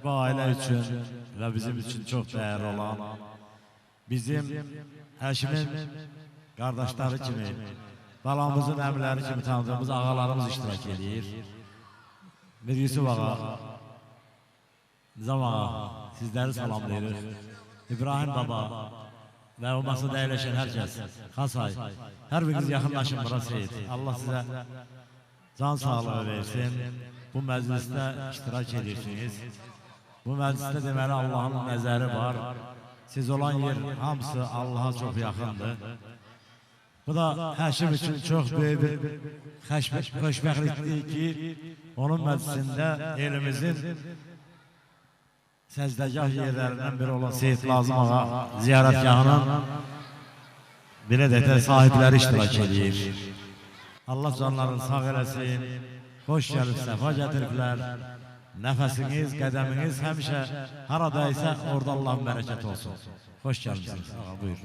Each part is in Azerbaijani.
bu aile için ve bizim için çok değerli olan bizim Həşimin kardeşleri kimi, balamızın əmləri kimi tanıdığımız ağalarımız iştirak edir. Mir Yusuf ağa, Nizam ağa, sizleri salamlayırıq. İbrahim baba ve o masada əyləşən hər kəs, Xasay, hər biriniz yaxınlaşın bura Seyid. Allah size can sağlığı versin. Bu məclisdə iştirak edirsiniz. Bu məclisdə deməli Allah'ın nəzəri var. Siz olan yer hamısı Allah'a çok yakındır. Bu da Həşim için çok büyük bir xoşbəxtlikdir ki, onun məclisində elimizin səcdəgah yerlərindən biri olan Seyid Lazım ağa ziyarətgahının belə də sahibləri iştirak edir. Allah canlarını sağ eləsin, hoş gəlib, səfa gətiriblər. Nəfəsiniz, qədəminiz həmişə haradaysa orada Allah'ın bərəkət olsun. Hoş gəlmişsiniz. Ağa, buyur.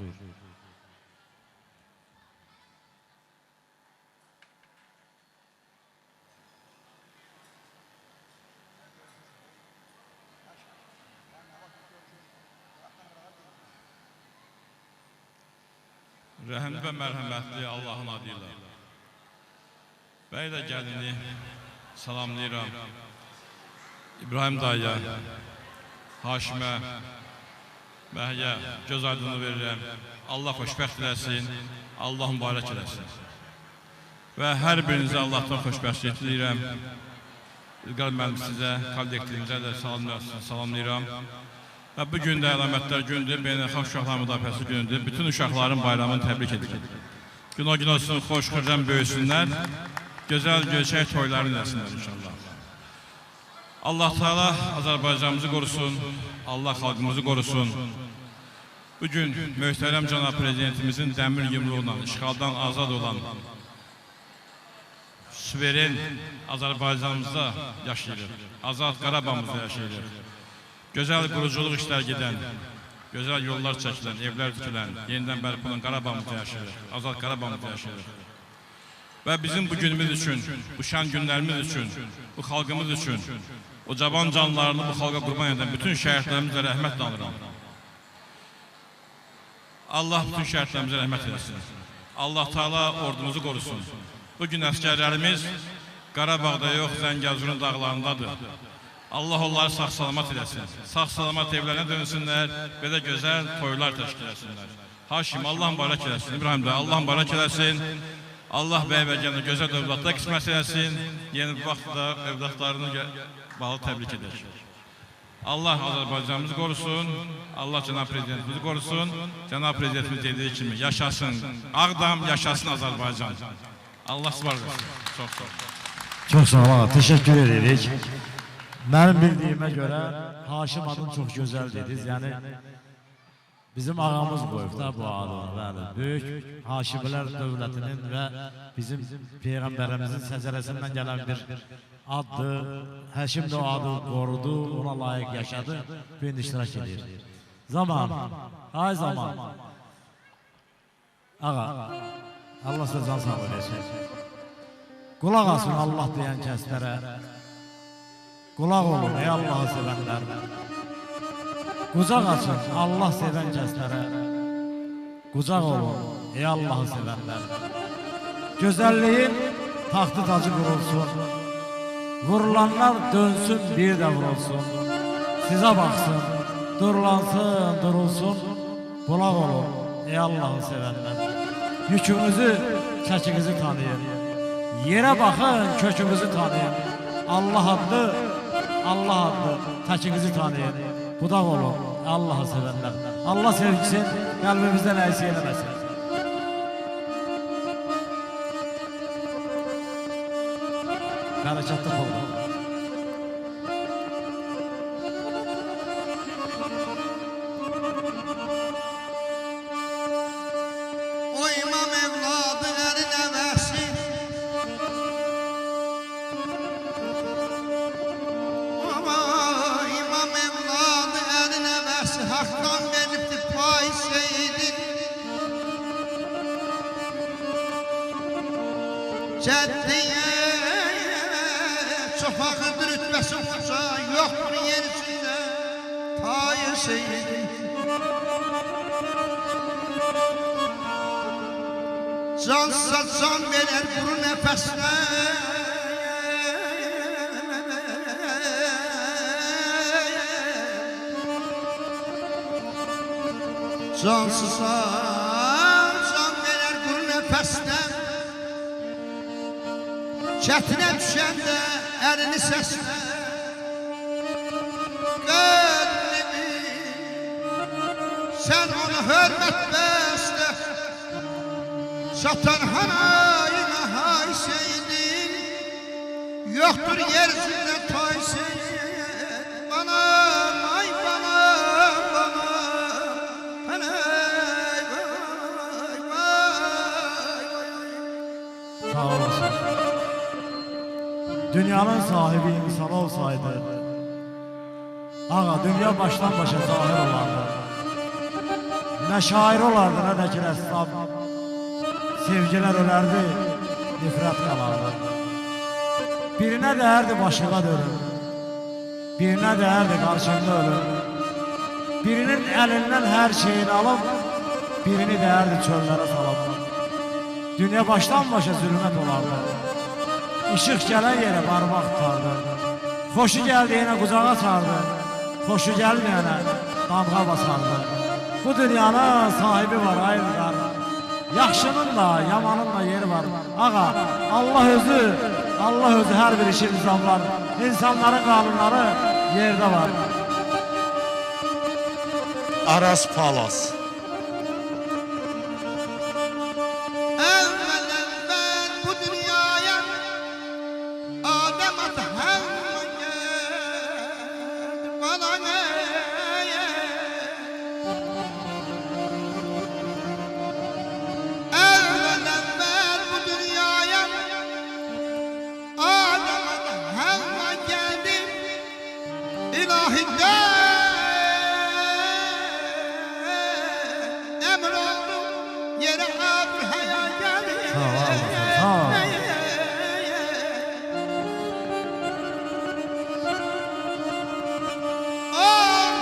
Rəhimli və mərhəmətli Allah'ın adıyla bəy də gəlini salamlayıram. İbrahim dayıya, Haşimə, Məhyə göz aydınlığı verirəm. Allah xoşbəxt eləsin, Allah mübarək eləsin. Və hər birinizə Allah'tan xoşbəxtlik diləyirəm. İlqar müəllim sizə, kollektivimizə də salamlayıram. Və bu gün də əlamətlər gündür, beynəlxalq uşaqlar müdafiəsi günüdür. Bütün uşaqların bayramını təbrik edirəm. Gün o gün olsun, xoş xürrəm böyüsünlər, gözəl göyçək toyları eləsinlər inşallah. Allah Teala Azərbaycanımızı qorusun, Allah xalqımızı qorusun. Bugün möhtərəm cənab prezidentimizin dəmir yumruğundan, işğaldan azad olan suveren Azərbaycanımızda yaşayırıq, azad Qarabağımızda yaşayırıq. Gözəl quruculuq işlər gedən, gözəl yollar çəkilən, evlər tikilən, yenidən bərpa olan Qarabağımızda yaşayırıq, azad Qarabağımızda yaşayırıq. Və bizim bu günümüz üçün, bu şən günlərimiz üçün, bu xalqımız üçün, o cavan canlarını bu xalqa qurban edən bütün şəhidlərimizə rəhmət anıram. Allah bütün şəhidlərimizə rəhmət eləsin. Allah Teala ordumuzu qorusun. Bugün əskərlərimiz Qarabağda yox, Zəngəzurun dağlarındadır. Allah onları sağ-salamat eləsin. Sağ-salamat evlərinə dönsünlər və də gözəl toylar təşkil etsinlər. Haşim, Allah mübarək eləsin. İbrahim də Allah mübarək eləsin. Allah bəy və gəlini gözəl övladlar qismət eləsin. Yeni vaxtda övladlarını bağlı təbrik edək. Allah Azərbaycanımızı qorusun. Allah cənab prezidentimizi qorusun. Cənab prezidentimiz dediyi kimi yaşasın Ağdam, yaşasın Azərbaycan. Allah sizə var olsun. Çox sağ olun. Çok sağ olun. Teşekkür edirik. Benim bildiğime göre Haşim adın çok güzel dediniz. Yani bizim ağamız koyup da bu adını. Büyük Haşimiler devletinin ve bizim Peygamberimizin sezeresinden gelen bir addı. Həşim de o adı korudu, ona layık yaşadı. Bir iştirak ediyor. Zaman, ay zaman. Ağa, Allah size can sağlığı versin. Kulak asın Allah diyen kəslərə. Kulak olun ey Allah'ı sevenler. Kucak açın Allah seven kəslərə. Kucak olun ey Allah'ı sevenler. Güzelliğin taxtı tacı kurulsun. Vurulanlar dönsün bir de vurulsun. Size baksın, durulansın, durulsun. Kulak olun ey Allah'ı sevenler. Yükünüzü, çəkinizi tanıyın. Yere bakın, kökümüzü tanıyın. Allah adlı, çəkinizi tanıyın. Budaq olun, Allah'ı sevenler. Allah sevgisi kalbimizden əksik eləməsin. Bərəkətli olun. Hak'tan veripti pay seydin. Cəddiyə çox axırdır rütbəsi uca, yoxdur yerisində. seyidin. Cansa can verer kuru nefesle, cansıza can verer kuru nefesle. Çətinə düşəndə əlini səslə, qəlbimi sən ona hörmət bəslə. Satan hanayına hay seydin, yoktur yeryüzünde tay seydin. Bana, ay bana, bana, bana, vay, vay, vay. Sağ olasın. Dünyanın sahibi insan olsaydı, ağa dünya baştan başa zahir olardı. Ne şair olardı ne de ki ressam. Sevgiler ölerdi, nifret kalardı. Birine değerdi başına dönür, birine değerdi karşında ölür. Birinin elinden her şeyini alıp, birini değerdi çöllere salıp. Dünya baştan başa zulmet olardı. Işık gelen yere parmak tutardı. Hoşu geldiğine kucağa sardı, hoşu gelmeyene damga basardı. Bu dünyanın sahibi var ayrılar. Yaxşının da, yamanın da yeri var. Ağa, Allah özü her bir işi nizamlar. İnsanların kanunları yerde var. Aras Palas. Evvelen bu dünyaya Adem ata Havva geldi bana ne? Evvelen bu dünyaya Adem ata Havva geldi, ilahi emir oldu yere Abraha'ya geldi. O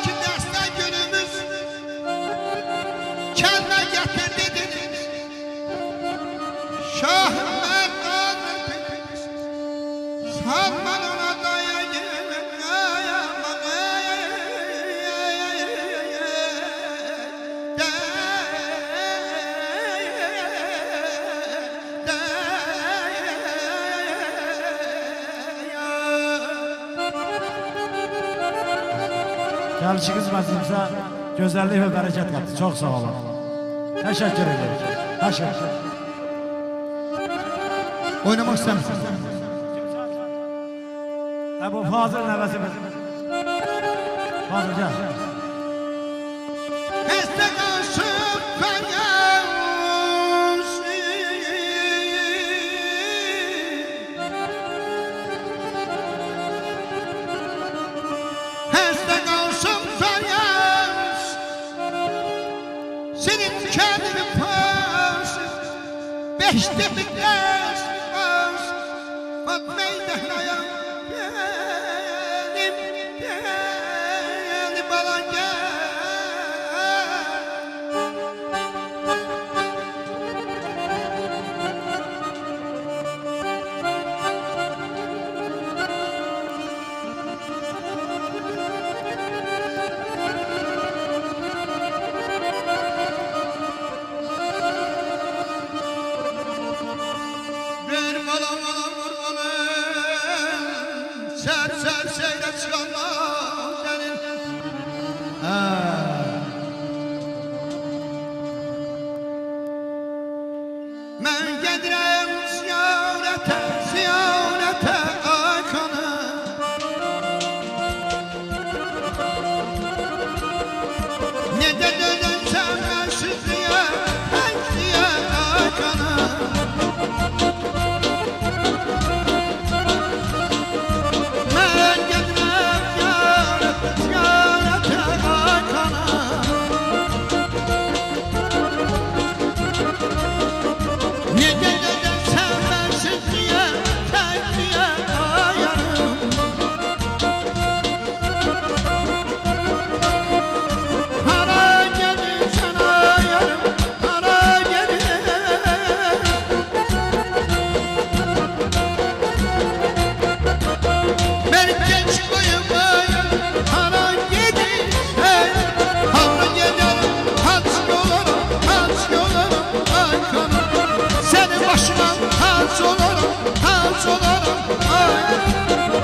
ki derste günümüz kendine getir dediniz. Şah Merdan'ın Salman ona dayayın. Gəlişiniz məclisimizə gözəllik və bərəkət qatdı. Çox sağ olun. Təşəkkür edirik. Təşəkkür. Oynamak istemiyorum. Bu Fazıl nəvəsimiz. Fazıl gəl. Heste karşım kayası, heste karşım kayası, senin kendini pası, beşte bitmez pası, bak meydana geldim bana gel. Bir bala vurmanın ser ser seyre çıkanlar senin.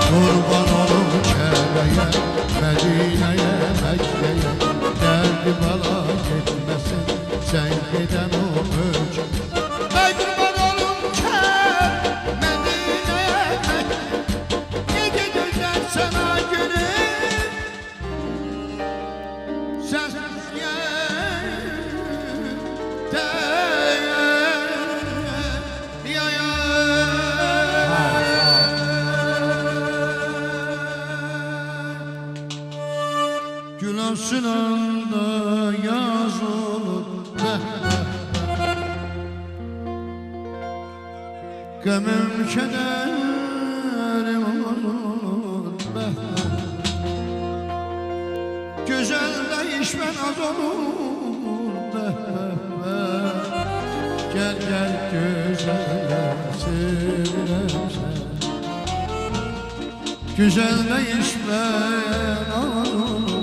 Kurban olum Kəbəyə, Mədinəyə, Məkkəyə. Dərdi bala getməsin, sən gedən o ölkə. Ay kurban olum Mədinəyə, Məkkəyə. Necə gözəl sana gülüm, sensiz yerde Gül olsun anda yaz olur Gömüm kederim olur Güzel değişmen az olur Gel gel güzeller sevirem sen Güzel değişmen az olur